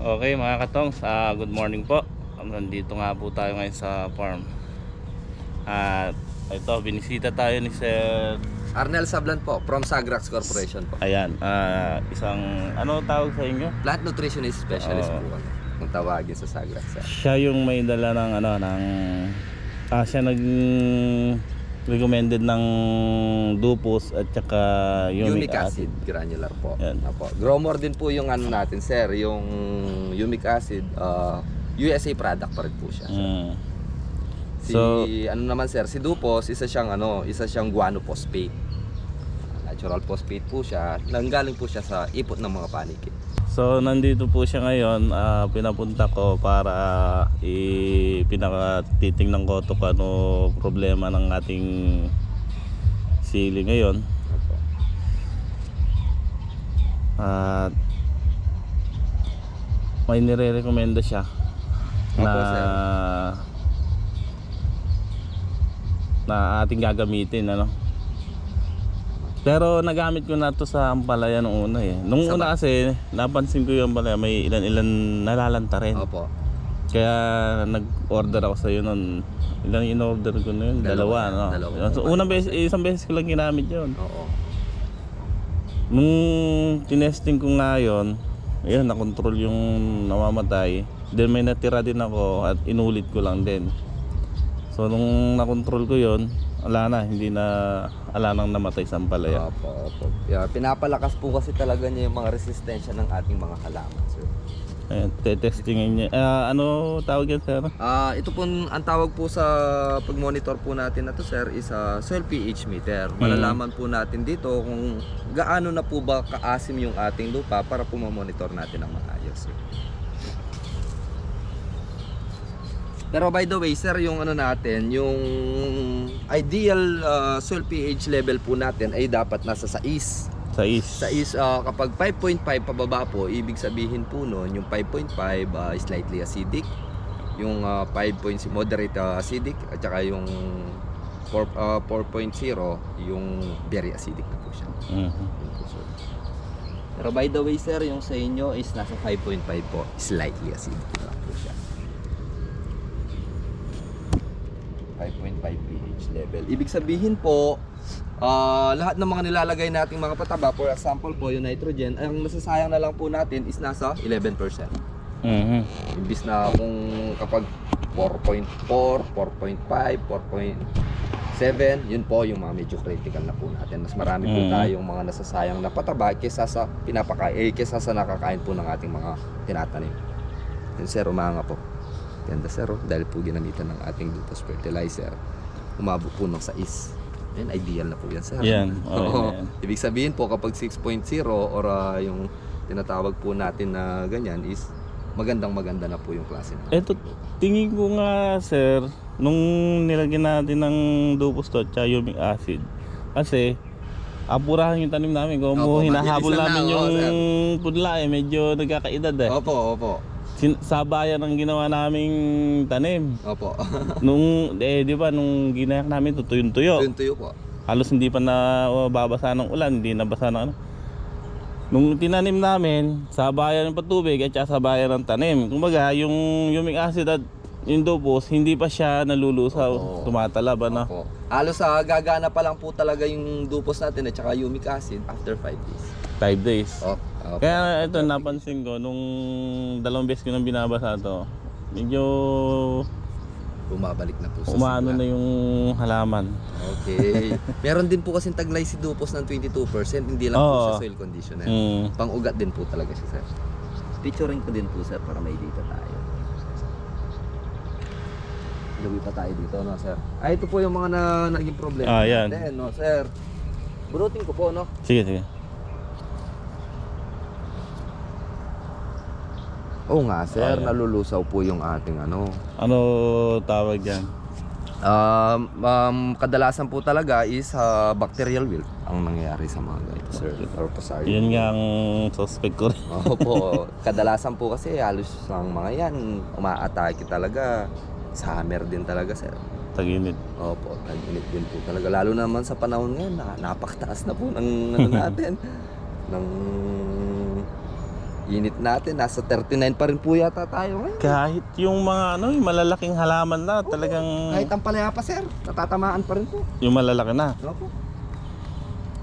Okay mga katongs, good morning po. Nandito nga po tayo ngayon sa farm. At ito, binisita tayo ni Sir Arnel Sablan po, from Sagrax Corporation po. Ayan, isang ano tawag sa inyo? Plant nutritionist specialist Oo. po kami. Kung tawagin sa Sagrax. Siya yung may dala ng siya nag recommended ng Dupos at saka Humic acid granular po. Yan. Apo. Growmore din po yung ano natin, sir, yung humic acid, USA product pa rin po siya. Mm. Si So- ano naman, sir, si Dupos, isa siyang guano phosphate. Natural phosphate po siya. Nanggaling po siya sa ipot ng mga paniki. So nandito po siya ngayon, pinapunta ko para pinakatitingnan ko ito kung ano problema ng ating sili ngayon. Apo. At may nire-recommenda siya na Opo, sir. na ating gagamitin Pero nagamit ko na to sa ampalaya nung una Nung Sa una kasi napansin ko yung ampalaya may ilan nalalanta rin. Opo. Kaya nag-order ako sa iyo noon. Ilan in-order ko na yun? Dalawa, no? Dalawa. So, isang beses ko lang ginamit yun. Oo. Nung tinesting ko nga yun, ayun, nakontrol yung namamatay. Then may natira din ako at inulit ko lang din. So nung nakontrol ko yun, ala nang namatay sa ampalaya. Opo, opo. Yeah, pinapalakas po kasi talaga niya yung mga resistensya ng ating mga halaman, sir. Ayan, testingin niya. Ano tawag yan, sir? Ito po, ang tawag po sa pag-monitor po natin na to, sir, is soil pH meter. Malalaman po natin dito kung gaano na po ba kaasim yung ating lupa para po ma-monitor natin ang maayos, sir. Pero by the way, sir, yung ano natin, yung ideal soil pH level po natin ay dapat nasa 6. Sa Sa is kapag 5.5 pababa po, ibig sabihin po noon, yung 5.5 slightly acidic, yung 5.0 moderate acidic, at saka yung 4.0 yung very acidic na po siya. Yun po, sir. Pero by the way, sir, yung sa inyo is nasa 5.5 po, slightly acidic na lang po siya. 5.5 pH level. Ibig sabihin po, lahat ng mga nilalagay nating mga pataba, for example po, yung nitrogen, ang nasasayang na lang po natin is nasa 11%. Imbis na kung kapag 4.4, 4.5, 4.7, yun po yung mga medyo critical na po natin. Mas marami po tayong mga nasasayang na pataba kaysa sa kaysa sa nakakain po ng ating mga tinatanim. Yun, sir, umanga po. Ganda, sir, dahil po ginamitan ng ating Dupos fertilizer, umabot po ng 6. Yan, ideal na po yan, sir. Yan, okay Oo. na yan. Ibig sabihin po kapag 6.0 or yung tinatawag po natin na ganyan is maganda na po yung klase na. Eto, tingin ko nga, sir, nung nilagyan natin ng Dupos to at humic acid, kasi apurahan yung tanim namin. Kung Opo, hinahabol mabilis na namin lang, yung sir. pudla medyo nagkakaedad Opo, opo. Sabayan ang ginawa naming tanim. Opo. Di ba, nung ginayak namin tutuyong-tuyo. Yung tuyo po. Halos hindi pa na babasa ng ulan, hindi nabasa ng Nung tinanim namin, sabayan ng patubig at saka sabayan ng tanim. Kumbaga, yung humic acid at yung Dupos, hindi pa siya nalulusaw, Opo. tumatalab, Opo. Halos gagana pa lang po talaga yung Dupos natin at saka humic acid after 5 days. 5 days. Opo. Kaya ito, napansin ko, nung 2 beses ko nang binabasa to, medyo Bumabalik na po sa umano simula. na yung halaman. Okay. Meron din po kasing taglay si Dupos ng 22%, hindi lang po Oo. siya soil conditioner. Mm. Pang-ugat din po talaga siya, sir. Picturing ko din po, sir, para may data tayo. Luwi pa tayo dito, no, sir? Ito po yung mga naging problema Yan. natin, no, sir? Burutin ko po, no? Sige, sige. Oo nga, sir. Ayan. Nalulusaw po yung ating ano. Ano tawag yan? Kadalasan po talaga is bacterial wilt ang nangyayari sa mga ganito, sir. Or pasari. Yun nga ang suspect ko rin. Opo. Kadalasan po kasi halos ang mga yan umaatake talaga. Summer din talaga, sir. Tag-init. Opo, tag-init din po talaga. Lalo naman sa panahon ngayon, napakataas na po ng ano natin. ng Init natin, nasa 39 pa rin po yata tayo ngayon. Kahit yung mga yung malalaking halaman na talagang Kahit ang palaya pa sir, natatamaan pa rin po. yung malalaki na. Opo.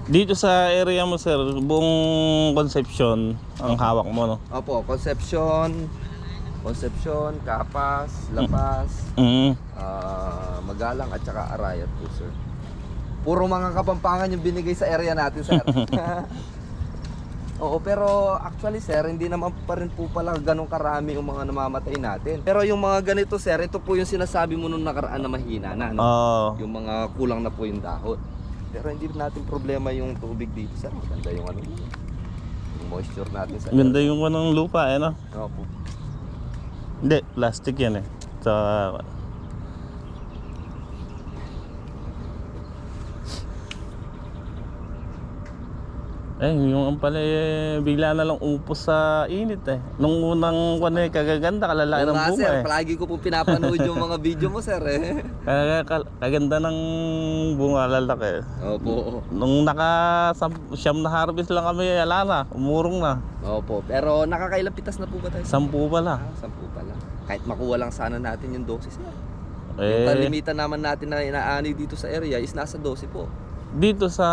Dito sa area mo sir, buong Concepcion ang hawak mo no? Opo, Concepcion, Capas, La Paz, Magalang at saka Arayat po sir. Puro mga Kapampangan yung binigay sa area natin sir. Oo, pero actually sir, hindi naman pa rin po pala ganun karami yung mga namamatay natin. Pero yung mga ganito sir, ito po yung sinasabi mo nung nakaraan na mahina na, no? Yung mga kulang na po yung dahon. Pero hindi natin problema yung tubig dito sir. Maganda yung yung moisture natin sa Ganda yung ng lupa no? Opo. Hindi, plastic yan sa yung pala bigla na lang upos sa init Nung unang kagaganda, kalalaki ng bunga sir, palagi ko po pinapanood yung mga video mo sir Kaganda ng bunga, lalaki. Opo. Nung siyam na harvest lang kami, ala na, umurong na. Opo, pero nakakailang pitas na po ba tayo? 10 pala. 10 pala. Kahit makuha lang sana natin yung 12 sir. Yung Eh, kalimitan naman natin na inaani dito sa area is nasa 12 po. dito sa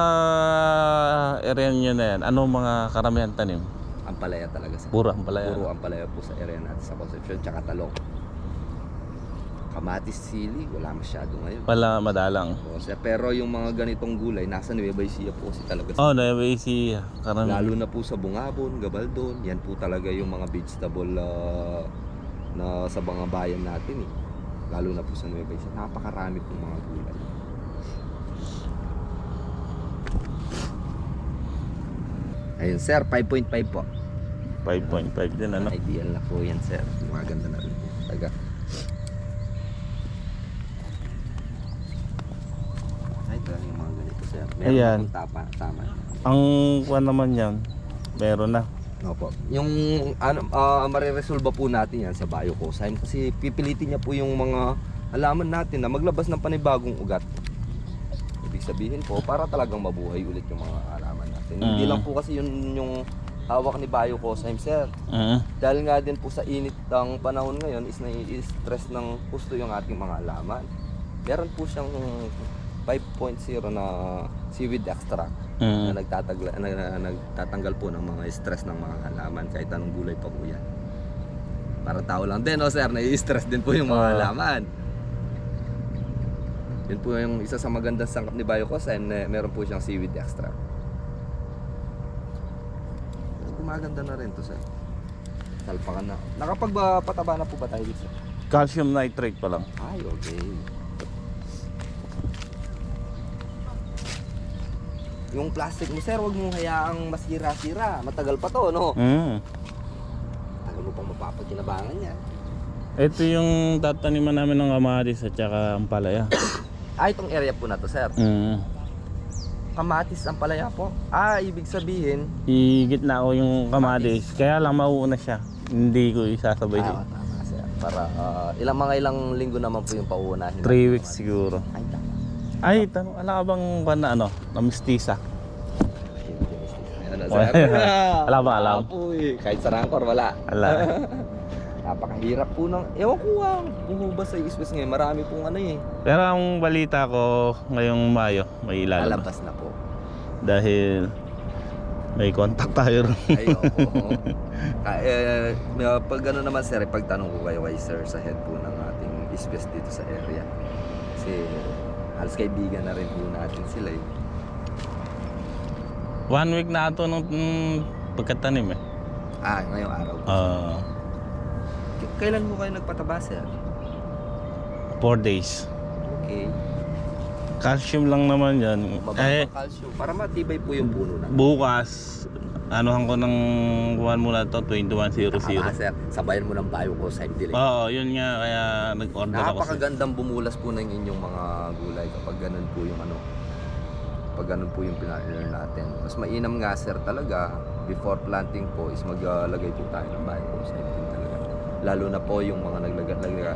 area nyo na yan, ano mga karamihan tanim? Ampalaya talaga sir. Puro ampalaya. Puro ampalaya po sa area natin sa Concepcion, tsaka talong. Kamatis, sili, wala masyado ngayon. Pala madalang. O, sir, pero yung mga ganitong gulay, nasa Nueva Ecija po kasi talaga sir. Oh, Nueva Ecija. Karamihan. Lalo na po sa Bungabon, Gabaldon, yan po talaga yung mga vegetable na sa mga bayan natin Lalo na po sa Nueva Ecija. Napakarami pong mga gulay. Ayun sir, 5.5 po. 5.5 din ano. Ideal na po yan sir. Maganda na rin po. Taga. Ay, ito yung mga ganito sir. Meron Ayan. akong tama. Ang kuwan naman yan, meron na. Opo. Yung mariresolve po natin yan sa Biocozyme kasi pipilitin niya po yung mga halaman natin na maglabas ng panibagong ugat. Ibig sabihin po, para talagang mabuhay ulit yung mga halaman natin. Hindi lang po kasi yung hawak ni Biocozyme sir. Dahil nga din po sa init ng panahon ngayon is nai-stress ng gusto yung ating mga halaman. Meron po siyang 5.0 na seaweed extract na nagtatanggal po ng mga stress ng mga halaman kahit anong gulay pa po yan. Para tao lang din sir, nai-stress din po yung mga halaman. Yun po yung isa sa magandang sangkap ni Biocozyme, meron po siyang seaweed extract. Gumaganda na rin to sir. Salpakan na. Nakapagpataba na po ba tayo dito sir? Calcium nitrate pa lang. Ay, okay. Yung plastic mo sir, huwag mong hayaang masira-sira. Matagal pa to, no? Tagal mo pang mapapakinabangan niya. Ito yung tataniman namin ng kamatis at saka ampalaya. Itong area po na to sir. Kamatis ang palaya po. Ibig sabihin Igitna ko yung kamatis, kaya lang mauuna siya. Hindi ko isasabay. tama sir. Para ilang linggo naman po yung pauunahin. 3 weeks siguro. Ay, tama. Ay, tanong, ala ka bang na mistisa? Ano, sir? Wala ba alam? Kahit sa Rancor, wala. Ala. Napakahirap po ng... Ewan ko kung hubas sa East-West ngayon. Marami pong Pero ang balita ko ngayong Mayo, may ilalabas. Lalabas na po. Dahil may contact tayo ron. Ay, oo. Pag ano naman sir, pagtanong ko kayo kay sir sa head po ng ating East-West dito sa area. Kasi halos kaibigan na rin po natin sila 1 week na ito nung pagkatanim ngayong araw. Kailan mo kayo nagpataba sir? 4 days. Okay. Calcium lang naman yan. Mababa calcium. Para matibay po yung puno na. Bukas, anuhan ko ng kuhan muna to 2100. Sir, sabayan mo ng Biocozyme delay. Oo, yun nga, kaya nag-order ako. Napakagandang bumulas po ng inyong mga gulay kapag ganun po yung pag ganun po yung pinalir natin. Mas mainam nga sir talaga, before planting po is maglagay po tayo ng Biocozyme din talaga. Lalo na po yung mga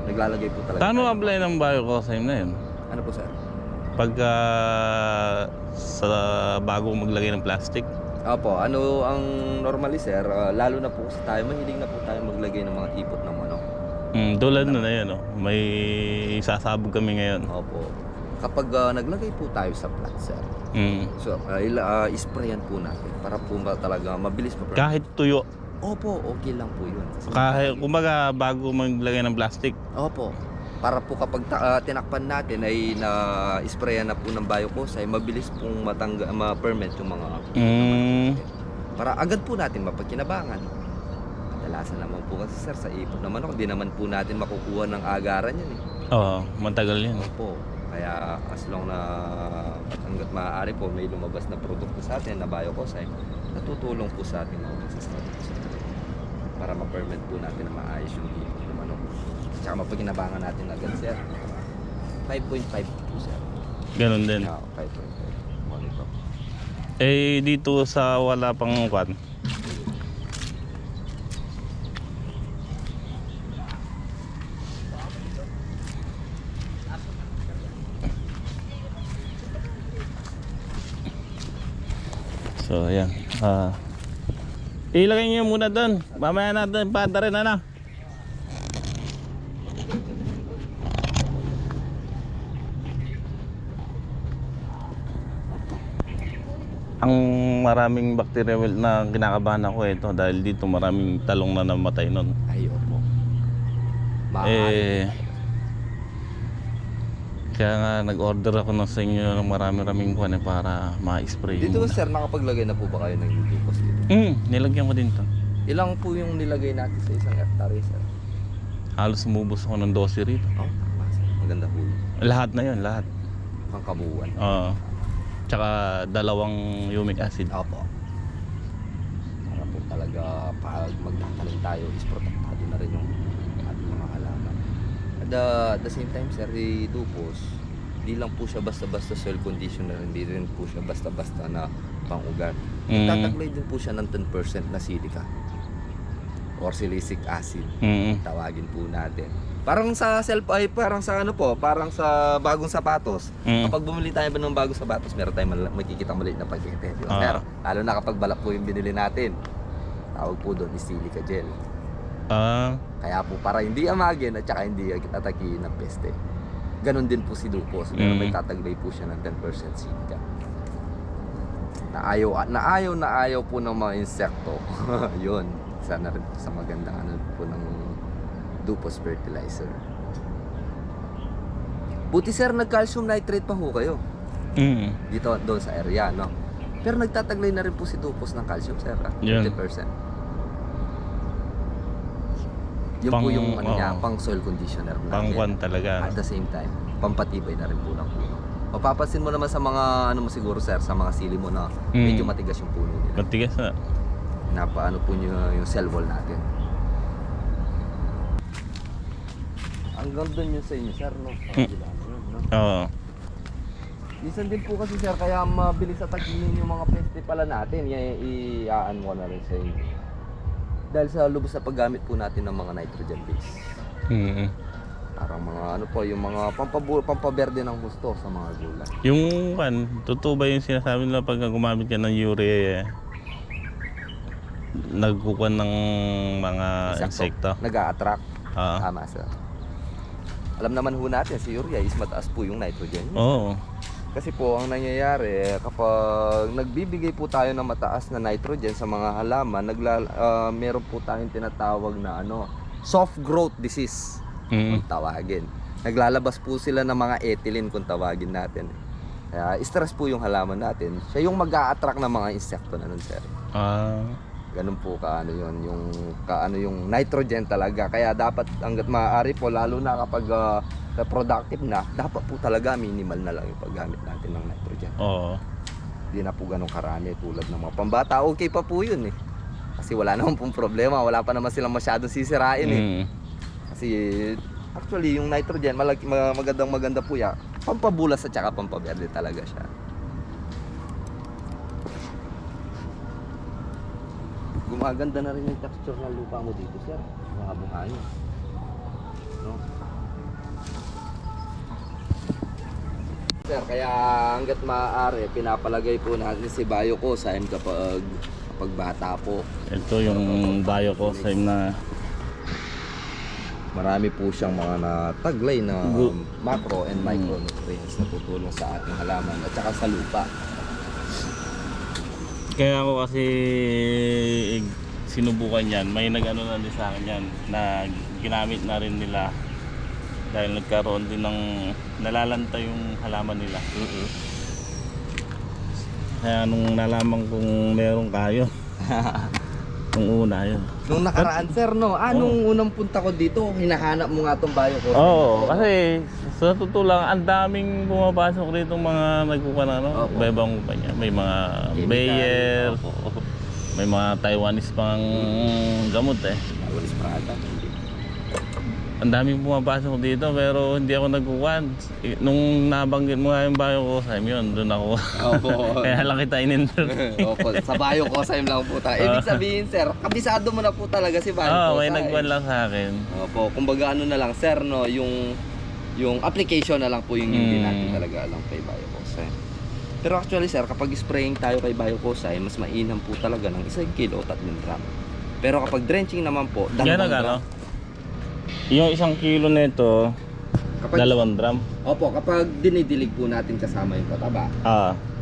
naglalagay po talaga. Paano apply ng Biocozyme na yun? Ano po sir? Pagka sa bago maglagay ng plastic? Opo, ano ang normally sir, lalo na po kasi tayo, mahilig na po tayo maglagay ng mga ipot ng manok. Tulad na yan, oh. May sasabog kami ngayon. Opo. Kapag naglagay po tayo sa plat sir, so isprayan po natin para po talaga mabilis pa. Kahit tuyo, Opo, okay lang po yun. kahit kumbaga bago maglagay ng plastic. Opo. Para po kapag tinakpan natin ay na-sprayan na po ng biocosay, mabilis pong ma-ferment yung mga para agad po natin mapagkinabangan. Kadalasan naman po kasi sir sa ipot na manok, hindi naman po natin makukuha ng agaran yan eh. Oo, matagal yan. Opo. Kaya as long na hanggat maaari po may lumabas na produkto sa atin na biocosay, natutulong po sa ating mga magsasarap para ma-ferment po natin na maayos yung ipot ng manok. Tsaka mapagkinabangan natin agad sir. 5.5 po sir. Ganun din. 5.5. Monitor. Dito sa wala pang kwan. So ayan. Ilagay niyo muna doon. Mamaya natin pata rin ano. Ang maraming bacteria na kinakabahan ako ito dahil dito maraming talong na namatay nun. Ay, opo. Maaari. Kaya nga nag-order ako ng sa inyo ng maraming kuwan para ma-spray Dito muna. sir, nakapaglagay na po ba kayo ng glucose dito? Nilagyan ko din to. Ilang po yung nilagay natin sa isang hectare sir? Halos umubos ako ng 12 rito. Oh, tama sir. Maganda po yun. Lahat na yun, lahat. Pangkabuuan. Oo. Tsaka 2 humic acid. Opo. Para po talaga pag magtatanim tayo is protektado na rin yung ating mga halaman. At the same time sir, Dupos, hindi lang po siya basta-basta soil conditioner, hindi rin po siya basta-basta na pang-ugat. Tataglay din po siya ng 10% na silica or silicic acid. Tawagin po natin. Parang sa parang sa ano po, parang sa bagong sapatos. Kapag bumili tayo ba ng bagong sapatos, meron tayong makikita maliit na pakete. Di ba? Pero lalo na kapag balak po yung binili natin, tawag po doon is silica gel. Kaya po para hindi amagin at saka hindi atakihin ng peste. Ganon din po si Dupos. Pero may tataglay po siya ng 10% silica. Na ayaw po ng mga insekto. Yun. Sana rin sa magandang ano po ng Dupos fertilizer. Buti sir, nag-calcium nitrate pa ho kayo. Dito doon sa area, no? Pero nagtataglay na rin po si Dupos ng calcium sir, 20%. Yun po yung ano niya, pang soil conditioner na. Pang-kwan talaga. At the same time, pampatibay na rin po ng puno. Mapapansin mo naman sa mga ano mo siguro sir, sa mga sili mo na medyo matigas yung puno nila. Matigas na. Napaano po yung cell wall natin. Hanggang doon yun sa inyo sir, no? No? Oo. Minsan din po kasi sir, kaya mabilis atakihin yung mga peste pala natin, iaan mo na rin sa inyo. Dahil sa lubos na paggamit po natin ng mga nitrogen base. Parang mga ano po, yung mga pampaberde ng gusto sa mga gulay. Yung totoo ba yung sinasabi nila pag gumamit ka ng urea, nagkukuha ng mga insekto? Nag-a-attract. Tama sir. Alam naman ho natin, si urea is mataas po yung nitrogen. Oo. Kasi po ang nangyayari kapag nagbibigay po tayo ng mataas na nitrogen sa mga halaman, meron po tayong tinatawag na soft growth disease kung tawagin. Naglalabas po sila ng mga ethylene kung tawagin natin. Kaya stress po yung halaman natin. Siya yung mag-a-attract ng mga insekto na nun sir. Ganun po yung nitrogen talaga. Kaya dapat hangga't maaari po, lalo na kapag productive na, dapat po talaga minimal na lang yung paggamit natin ng nitrogen. Oo. Hindi na po ganun karami tulad ng mga pambata. Okay pa po yun eh. Kasi wala naman pong problema. Wala pa naman silang masyadong sisirain eh. Kasi actually yung nitrogen, maganda po yan. Pampabulas at saka pampaberde talaga siya. Gumaganda na rin yung texture ng lupa mo dito sir. Mga buhangin. No? Sir, kaya hanggat maaari, pinapalagay po natin si Biocosine kapag bata po. Ito yung Biocosine na Marami po siyang mga nataglay na macro and micronutrients na tutulong sa ating halaman at saka sa lupa. kaya ako kasi sinubukan yan. May nag-ano na din sa akin yan na ginamit na rin nila dahil nagkaroon din ng nalalanta yung halaman nila. Kaya nung nalaman kong meron kayo nung una yun. Nung nakaraan sir, no? Nung unang punta ko dito, hinahanap mo nga itong Biocosine. Oo, kasi sa totoo lang, ang daming pumapasok dito mga nagkuka na Opo. iba-ibang kumpanya. May mga Chemical. Bayer, Opo. may mga Taiwanese pang gamot eh. Walis Prada. Ang daming pumapasok dito pero hindi ako nagkukuhan. Nung nabanggit mo nga yung Biocosine yun, doon ako. Opo. Kaya lang kita in-interview. Opo, sa Biocosine lang po tayo. Ibig sabihin sir, kabisado mo na po talaga si Biocosine. Oo, may nagkuhan lang sa akin. Opo, kumbaga ano na lang sir, no, yung application na lang po yung hindi natin talaga alam kay Biocosine. Pero actually sir, kapag spraying tayo kay Biocosine, mas mainam po talaga ng 1 kilo 3 gram. Pero kapag drenching naman po, 2 Gano'n gram. gano'n? Yung 1 kilo nito, Kapag, 2 gram. Opo, kapag dinidilig po natin kasama yung pataba.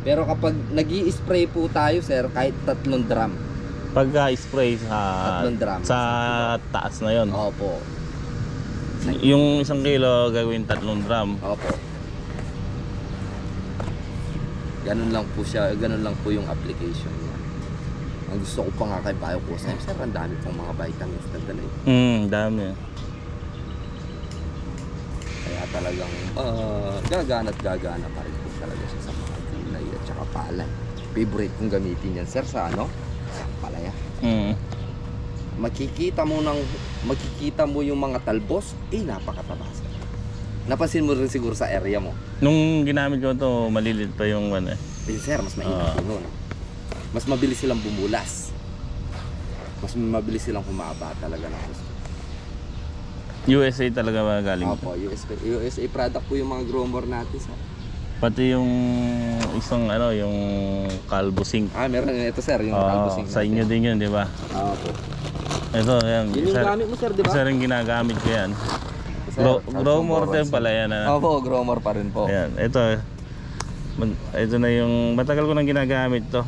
Pero kapag nag-i-spray po tayo sir, kahit 3 drum. Pagka-spray sa 3 drum. sa taas na yon. Opo. Yung 1 kilo gagawin 3 drum. Opo. Ganun lang po siya, ganun lang po yung application niya. Ang gusto ko pa nga kay Biocosine, sir, ang dami pong mga vitamins na dala. Dami. Kaya talagang gagana at gagana pa rin po talaga siya sa mga gulay at saka palay. Favorite kong gamitin yan, sir, sa ano? Sa palaya. Makikita mo yung mga talbos, napakataba, sir. Napansin mo rin siguro sa area mo. Nung ginamit ko to, malilit pa yung ano eh. Pero sir, mas mainit po nun. Mas mabilis silang bumulas. Mas mabilis silang humaba talaga ng gusto. USA talaga magaling. Opo, USA product po yung mga growmore natin, sir. Pati yung isang ano, yung Calvo Zinc. Meron ito, sir, yung Calvo Zinc sa inyo din yun, di ba? Opo. Ito, yan. Yun yung gamit mo, sir, di ba? Isa rin ginagamit ko yan. Growmore din pala yan. Opo, growmore pa rin po. Ayan, ito na yung matagal ko nang ginagamit to.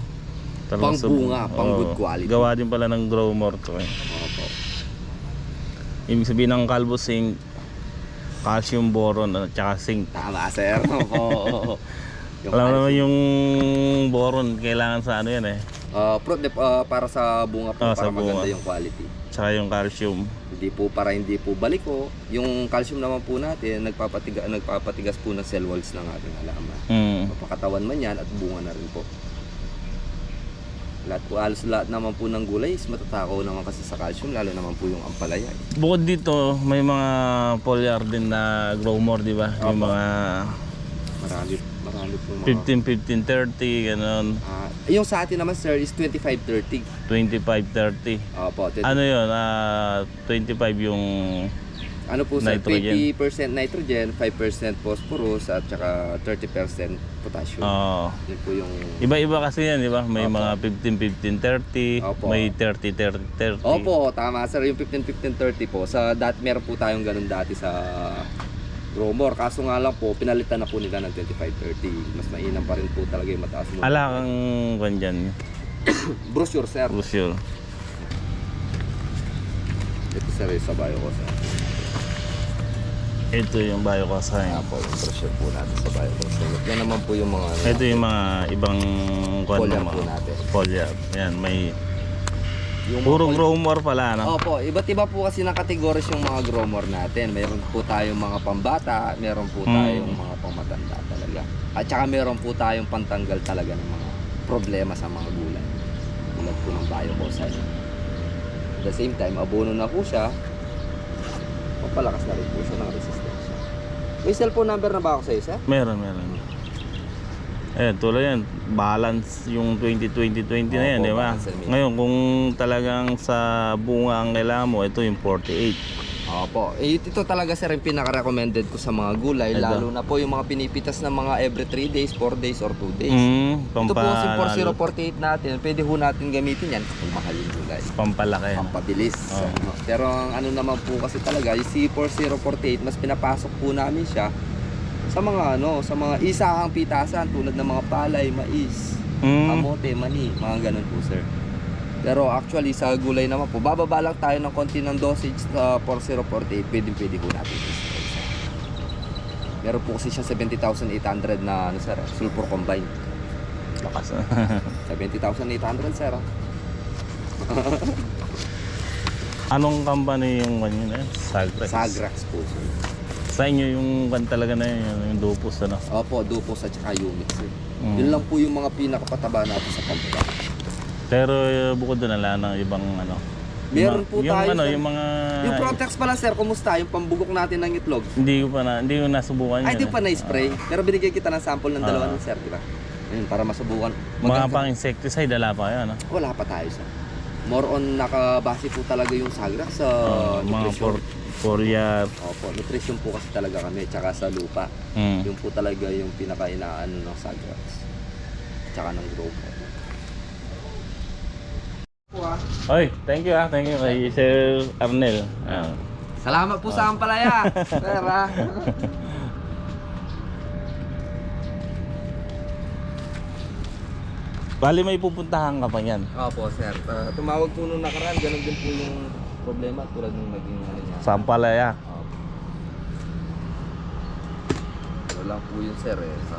Pang bunga, pang good quality. Gawa din pala ng growmore to eh. Opo. Ibig sabihin ng Calvo Zinc, calcium, boron at saka zinc. Tama, sir. Opo. Alam naman yung boron kailangan sa ano yan eh. Para sa bunga po, para sa bunga. maganda yung quality. Tsaka yung calcium. Hindi po baliko. Yung calcium naman po natin, nagpapatigas po ng cell walls ng ating halaman. Mapakatawan man yan at bunga na rin po. Halos lahat naman po ng gulay is matatakaw naman kasi sa calcium, lalo naman po yung ampalaya. Bukod dito, may mga foliar din na growmore, di ba? Yung mga Marami po mga 15, 30, gano'n. Yung sa atin naman sir is 25-30. 25, 30. Opo. Ano yun? 25 yung Ano po sir? nitrogen. 20% nitrogen, 5% phosphorus at saka 30% potassium. Yun po yung... Iba-iba kasi yan, di ba? May Opo. mga 15, 30, Opo. may 30, 30. Opo, tama sir. Yung 15-15-30 po. Meron po tayong ganun dati sa growmore. Kaso nga lang po, pinalitan na po nila ng 25-30. Mas mainam pa rin po talaga yung mataas mo. Ala kang kwan dyan. Brochure sir. Brochure. Ito sir, yung sa Biocosine. Ito yung Biocosine. Po, yung brochure po natin sa Biocosine. Yan naman po yung mga... Ito yung mga ibang kwan foliar na po natin. Foliar. Yan, may... Yung Puro mga growmore pala, no? Opo, iba't iba po kasi ng categories yung mga growmore natin. Meron po tayong mga pambata, meron po tayong mga pangmatanda talaga. At saka meron po tayong pantanggal talaga ng mga problema sa mga gulay. Tulad po ng Biocosine. At the same time, abono na po siya, mapalakas na rin po siya ng resistensya. May cellphone number na ba ako sa'yo, sir? Meron. Tulad yan, balance yung 20-20-20 na yan, Opo, di ba? balance yan. Ngayon, kung talagang sa bunga ang kailangan mo, ito yung 48. Opo. Ito talaga sir yung pinaka-recommended ko sa mga gulay. Ito. Lalo na po yung mga pinipitas ng mga every 3 days, 4 days, or 2 days. Ito po si 4048 natin. Pwede ho natin gamitin yan kung mahal yung gulay. Pampalaki. Pampabilis. Oo. Pero ang ano naman po kasi talaga, yung C4048, mas pinapasok po namin siya sa mga sa mga isahang pitasan tulad ng mga palay, mais, kamote, mani, mga ganun po sir. Pero actually sa gulay naman po, bababa lang tayo ng konti ng dosage sa 4048, pwede po natin i-spray sir. Meron po kasi siya 70,800 na sir, sulfur combined. Lakas. 70,800 sir. Anong company yung kanina yun? Sagrex. Sagrax po sir. Sa inyo yung kan talaga na yun, yung Dupos ano? Opo, Dupos at saka Umix sir. Yun lang po yung mga pinakapataba natin sa pampa. Pero bukod doon ala ng ibang ano. Meron po yung tayo ano, sir. yung mga Yung Protex pala sir, kumusta? Yung pambugok natin ng itlog. hindi ko nasubukan Ay, yun. di pa na-spray. Pero binigyan kita ng sample ng dalawa ng sir, di ba? Ayun, para masubukan. Mga pang insecticide ala pa yan, ano? Wala pa tayo sir. More on nakabase po talaga yung Sagrax sa Mga nutrition. Korea. Opo, nutrition po kasi talaga kami, tsaka sa lupa. Yung po talaga yung pinaka-inaano ng Sagrax. Tsaka ng grow po. Oy, thank you kay Sir Arnel. Salamat po sa ampalaya. Sir ah. Bali may pupuntahan ka pa yan. Opo sir. Tumawag po nung nakaraan, ganun din po yung problema tulad nung naging ano niya. Sampalaya. Ano lang po yun sir eh. Sa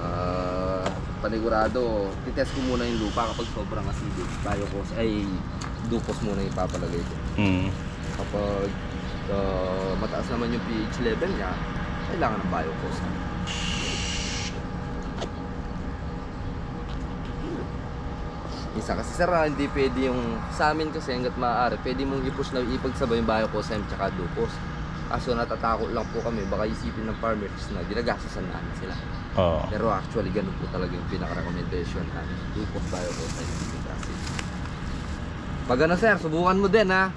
panigurado, titest ko muna yung lupa kapag sobrang acidic. Biocos ay Dupos muna yung papalagay ko. Kapag mataas naman yung pH level niya, kailangan ng Biocos. Isa kasi sir, hindi pwede yung sa amin kasi hanggat maaari, pwede mong i-push na ipagsabay yung Biocosm tsaka Dupos. Kaso natatakot lang po kami, baka isipin ng farmers na ginagastusan namin sila. Pero actually ganun po talaga yung pinaka-recommendation namin. Dupos, Biocosm, Humic acid. Pag ano sir, subukan mo din ha.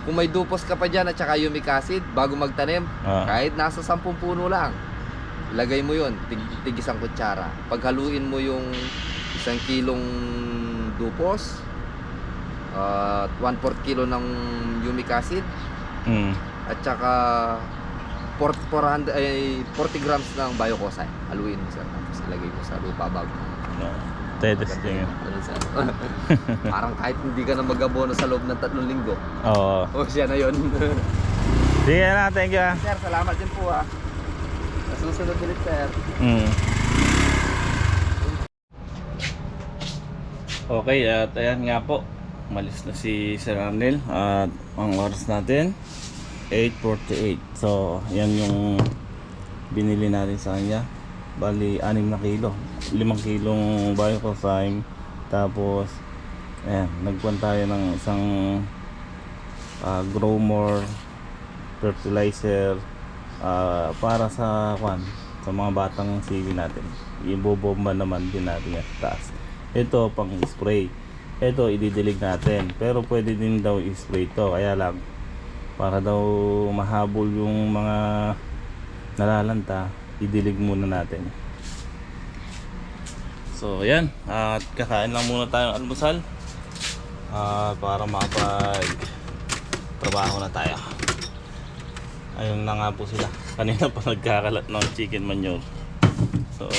Kung may Dupos ka pa dyan at saka Humic acid, bago magtanim, kahit nasa 10 puno lang, ilagay mo yun, tig isang kutsara. Paghaluin mo yung 1 kilong Dupos, 1/4 kilo ng Humic acid, at saka 40 grams ng Biocosm. Haluin mo sir, tapos ilagay mo sa lupa bago. Testing. Ano sir? Parang kahit hindi ka na mag-abono sa loob ng 3 linggo. Oo. O siya na yun. Sige na, thank you. Sir, salamat din po ah. Nasusunod ulit sir. Okay, at ayan nga po. Malis na si Sir Arnel. At ang oras natin 8:48. So, yan yung binili natin sa kanya. Bali, 6 na kilo. 5 kilong Biocosm. Tapos, ayan, nagkuhan tayo ng isang grow more fertilizer para sa mga batang sili natin. Ibobomba naman din natin yan sa taas. Ito pang spray. Ito ididilig natin. Pero pwede din daw i-spray ito. Kaya lang, para daw mahabol yung mga nalalanta, idilig muna natin. So yan, at kakain lang muna tayo ng almusal para makapag trabaho na tayo. Ayun na nga po sila. Kanina pa nagkakalat ng chicken manure. So